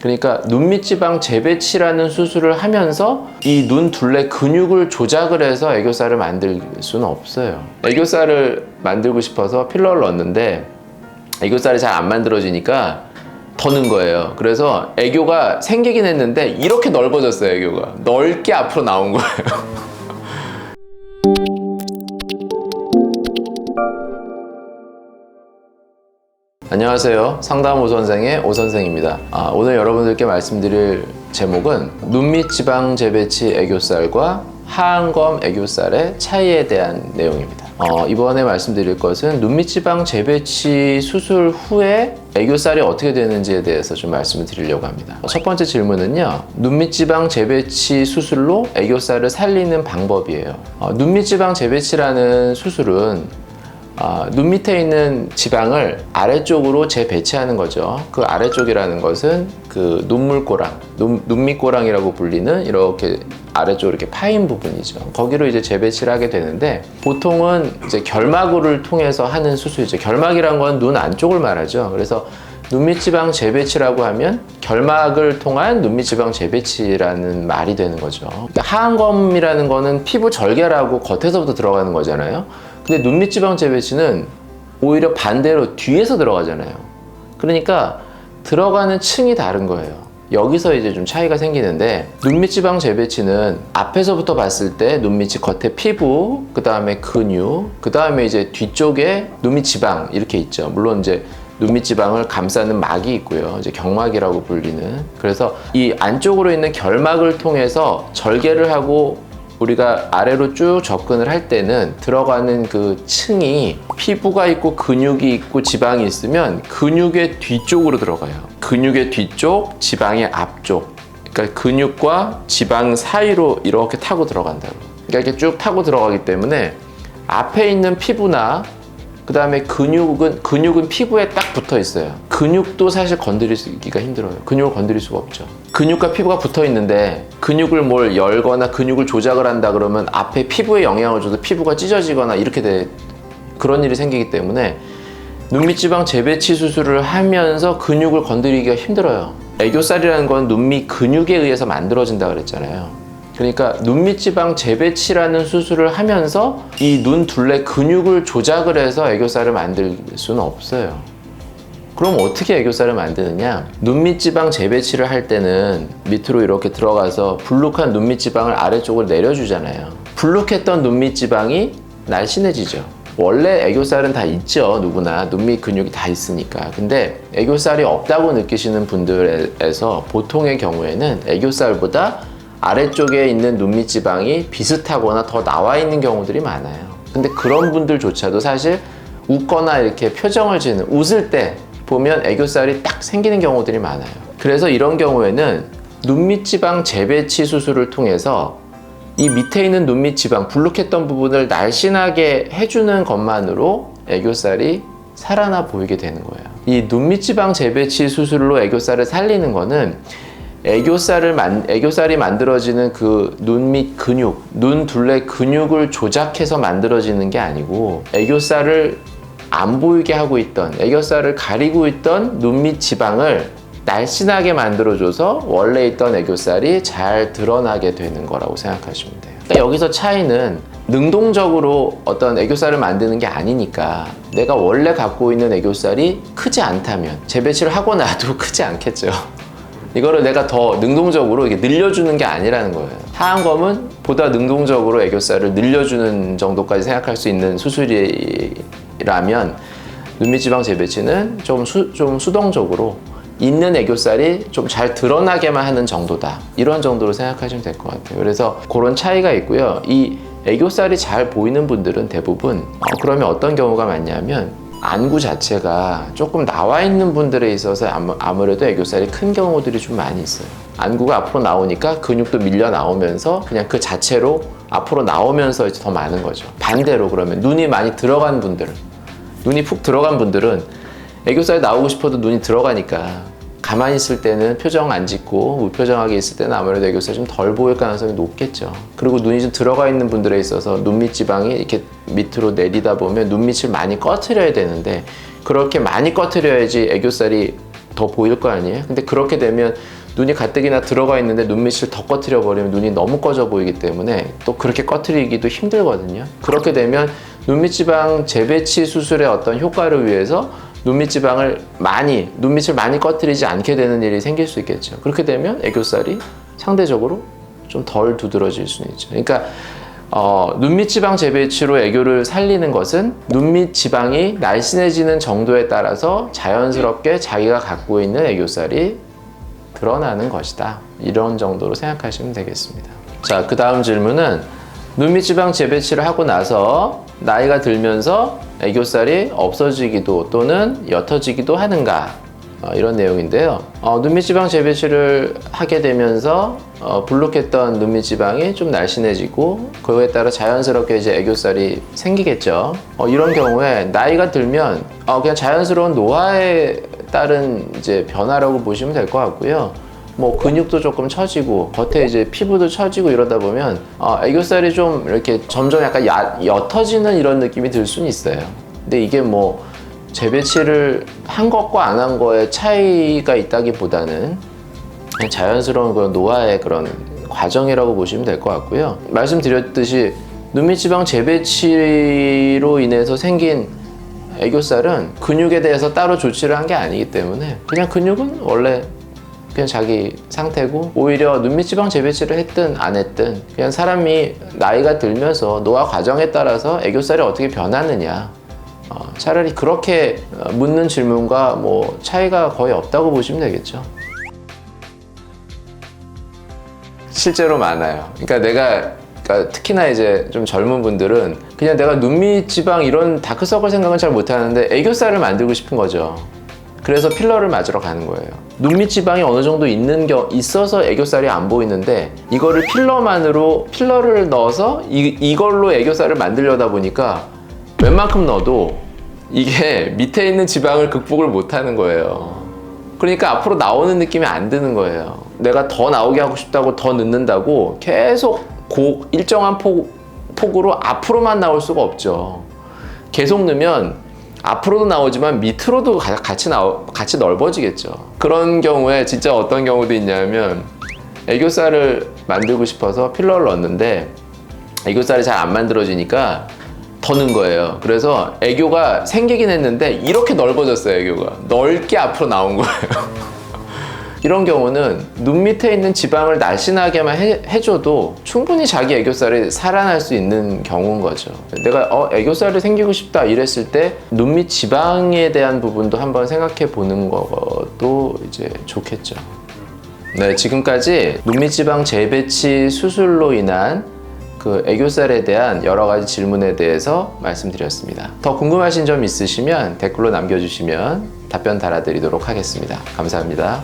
그러니까 눈밑지방 재배치라는 수술을 하면서 이 눈 둘레 근육을 조작을 해서 애교살을 만들 수는 없어요. 애교살을 만들고 싶어서 필러를 넣었는데 애교살이 잘 안 만들어지니까 더 넣은 거예요. 그래서 애교가 생기긴 했는데 이렇게 넓어졌어요. 애교가 넓게 앞으로 나온 거예요. 안녕하세요. 상담 오선생의 오선생입니다. 오늘 여러분들께 말씀드릴 제목은 눈밑 지방 재배치 애교살과 하안검 애교살의 차이에 대한 내용입니다. 이번에 말씀드릴 것은 눈밑 지방 재배치 수술 후에 애교살이 어떻게 되는지에 대해서 좀 말씀을 드리려고 합니다. 첫 번째 질문은요, 눈밑 지방 재배치 수술로 애교살을 살리는 방법이에요. 눈밑 지방 재배치라는 수술은 눈 밑에 있는 지방을 아래쪽으로 재배치하는 거죠. 그 아래쪽이라는 것은 그 눈물꼬랑, 눈밑꼬랑이라고 불리는 이렇게 아래쪽으로 이렇게 파인 부분이죠. 거기로 이제 재배치를 하게 되는데 보통은 이제 결막을 통해서 하는 수술이죠. 결막이란 건 눈 안쪽을 말하죠. 그래서 눈밑지방 재배치라고 하면 결막을 통한 눈밑지방 재배치라는 말이 되는 거죠. 그러니까 하안검이라는 거는 피부 절개라고 겉에서부터 들어가는 거잖아요. 근데 눈밑지방 재배치는 오히려 반대로 뒤에서 들어가잖아요. 그러니까 들어가는 층이 다른 거예요. 여기서 이제 좀 차이가 생기는데, 눈밑지방 재배치는 앞에서부터 봤을 때 눈밑이 겉에 피부, 그 다음에 근육, 그 다음에 이제 뒤쪽에 눈밑지방 이렇게 있죠. 물론 이제 눈밑지방을 감싸는 막이 있고요. 이제 경막이라고 불리는. 그래서 이 안쪽으로 있는 결막을 통해서 절개를 하고 우리가 아래로 쭉 접근을 할 때는 들어가는 그 층이 피부가 있고 근육이 있고 지방이 있으면 근육의 뒤쪽으로 들어가요. 근육의 뒤쪽, 지방의 앞쪽. 그러니까 근육과 지방 사이로 이렇게 타고 들어간다고. 그러니까 이렇게 쭉 타고 들어가기 때문에 앞에 있는 피부나 그 다음에 근육은 피부에 딱 붙어 있어요. 근육도 사실 건드리기가 힘들어요. 근육을 건드릴 수가 없죠. 근육과 피부가 붙어 있는데 근육을 뭘 열거나 근육을 조작을 한다 그러면 앞에 피부에 영향을 줘서 피부가 찢어지거나 이렇게 그런 일이 생기기 때문에 눈밑지방 재배치 수술을 하면서 근육을 건드리기가 힘들어요. 애교살이라는 건 눈밑 근육에 의해서 만들어진다 그랬잖아요. 그러니까 눈밑지방 재배치라는 수술을 하면서 이 눈 둘레 근육을 조작을 해서 애교살을 만들 수는 없어요. 그럼 어떻게 애교살을 만드느냐? 눈밑지방 재배치를 할 때는 밑으로 이렇게 들어가서 불룩한 눈밑지방을 아래쪽으로 내려주잖아요. 불룩했던 눈밑지방이 날씬해지죠. 원래 애교살은 다 있죠. 누구나 눈밑 근육이 다 있으니까. 근데 애교살이 없다고 느끼시는 분들에서 보통의 경우에는 애교살보다 아래쪽에 있는 눈밑지방이 비슷하거나 더 나와 있는 경우들이 많아요. 근데 그런 분들조차도 사실 웃거나 이렇게 표정을 지는, 웃을 때 보면 애교살이 딱 생기는 경우들이 많아요. 그래서 이런 경우에는 눈밑지방 재배치 수술을 통해서 이 밑에 있는 눈밑지방, 불룩했던 부분을 날씬하게 해주는 것만으로 애교살이 살아나 보이게 되는 거예요. 이 눈밑지방 재배치 수술로 애교살을 살리는 거는 애교살이 만들어지는 그 눈밑 근육, 눈 둘레 근육을 조작해서 만들어지는 게 아니고 애교살을 안 보이게 하고 있던, 애교살을 가리고 있던 눈밑 지방을 날씬하게 만들어줘서 원래 있던 애교살이 잘 드러나게 되는 거라고 생각하시면 돼요. 그러니까 여기서 차이는 능동적으로 어떤 애교살을 만드는 게 아니니까 내가 원래 갖고 있는 애교살이 크지 않다면 재배치를 하고 나도 크지 않겠죠. 이거를 내가 더 능동적으로 이렇게 늘려주는 게 아니라는 거예요. 하안검은 보다 능동적으로 애교살을 늘려주는 정도까지 생각할 수 있는 수술이라면 눈밑지방 재배치는 좀 수동적으로 있는 애교살이 좀 잘 드러나게만 하는 정도다. 이런 정도로 생각하시면 될 것 같아요. 그래서 그런 차이가 있고요. 이 애교살이 잘 보이는 분들은 대부분 그러면 어떤 경우가 많냐면 안구 자체가 조금 나와 있는 분들에 있어서 아무래도 애교살이 큰 경우들이 좀 많이 있어요. 안구가 앞으로 나오니까 근육도 밀려 나오면서 그냥 그 자체로 앞으로 나오면서 이제 더 많은 거죠. 반대로 그러면 눈이 많이 들어간 분들, 눈이 푹 들어간 분들은 애교살이 나오고 싶어도 눈이 들어가니까 가만히 있을 때는 표정 안 짓고 무표정하게 있을 때는 아무래도 애교살이 좀 덜 보일 가능성이 높겠죠. 그리고 눈이 좀 들어가 있는 분들에 있어서 눈밑 지방이 이렇게 밑으로 내리다 보면 눈밑을 많이 꺼트려야 되는데 그렇게 많이 꺼트려야지 애교살이 더 보일 거 아니에요? 근데 그렇게 되면 눈이 가뜩이나 들어가 있는데 눈밑을 더 꺼트려 버리면 눈이 너무 꺼져 보이기 때문에 또 그렇게 꺼트리기도 힘들거든요. 그렇게 되면 눈밑 지방 재배치 수술의 어떤 효과를 위해서 눈밑 밑을 많이 꺼트리지 않게 되는 일이 생길 수 있겠죠. 그렇게 되면 애교살이 상대적으로 좀 덜 두드러질 수는 있죠. 그러니까 눈밑 지방 재배치로 애교를 살리는 것은 눈밑 지방이 날씬해지는 정도에 따라서 자연스럽게 자기가 갖고 있는 애교살이 드러나는 것이다. 이런 정도로 생각하시면 되겠습니다. 자, 그 다음 질문은 눈밑 지방 재배치를 하고 나서 나이가 들면서 애교살이 없어지기도 또는 옅어지기도 하는가? 이런 내용인데요. 눈밑 지방 재배치를 하게 되면서 불룩했던 눈밑 지방이 좀 날씬해지고 그거에 따라 자연스럽게 이제 애교살이 생기겠죠. 이런 경우에 나이가 들면 그냥 자연스러운 노화에 따른 이제 변화라고 보시면 될 것 같고요. 뭐 근육도 조금 처지고 겉에 이제 피부도 처지고 이러다 보면 애교살이 좀 이렇게 점점 약간 옅어지는 이런 느낌이 들 수는 있어요. 근데 이게 뭐 재배치를 한 것과 안 한 거의 차이가 있다기보다는 그냥 자연스러운 그런 노화의 그런 과정이라고 보시면 될 것 같고요. 말씀드렸듯이 눈밑 지방 재배치로 인해서 생긴 애교살은 근육에 대해서 따로 조치를 한 게 아니기 때문에 그냥 근육은 원래 그냥 자기 상태고, 오히려 눈밑 지방 재배치를 했든 안 했든 그냥 사람이 나이가 들면서 노화 과정에 따라서 애교살이 어떻게 변하느냐, 차라리 그렇게 묻는 질문과 뭐 차이가 거의 없다고 보시면 되겠죠. 실제로 많아요. 그러니까 특히나 이제 좀 젊은 분들은 그냥 내가 눈밑 지방 이런 다크서클 생각은 잘 못하는데 애교살을 만들고 싶은 거죠. 그래서 필러를 맞으러 가는 거예요. 눈밑 지방이 어느 정도 있어서 애교살이 안 보이는데 이거를 필러를 넣어서 이걸로 애교살을 만들려다 보니까 웬만큼 넣어도 이게 밑에 있는 지방을 극복을 못 하는 거예요. 그러니까 앞으로 나오는 느낌이 안 드는 거예요. 내가 더 나오게 하고 싶다고 더 넣는다고 계속 일정한 폭으로 앞으로만 나올 수가 없죠. 계속 넣으면 앞으로도 나오지만 밑으로도 같이 넓어지겠죠. 그런 경우에 진짜 어떤 경우도 있냐면 애교살을 만들고 싶어서 필러를 넣었는데 애교살이 잘 안 만들어지니까 더 넣은 거예요. 그래서 애교가 생기긴 했는데 이렇게 넓어졌어요. 애교가 넓게 앞으로 나온 거예요. 이런 경우는 눈 밑에 있는 지방을 날씬하게만 해줘도 충분히 자기 애교살이 살아날 수 있는 경우인 거죠. 내가 애교살이 생기고 싶다 이랬을 때 눈 밑 지방에 대한 부분도 한번 생각해 보는 것도 이제 좋겠죠. 네, 지금까지 눈 밑 지방 재배치 수술로 인한 그 애교살에 대한 여러 가지 질문에 대해서 말씀드렸습니다. 더 궁금하신 점 있으시면 댓글로 남겨주시면 답변 달아드리도록 하겠습니다. 감사합니다.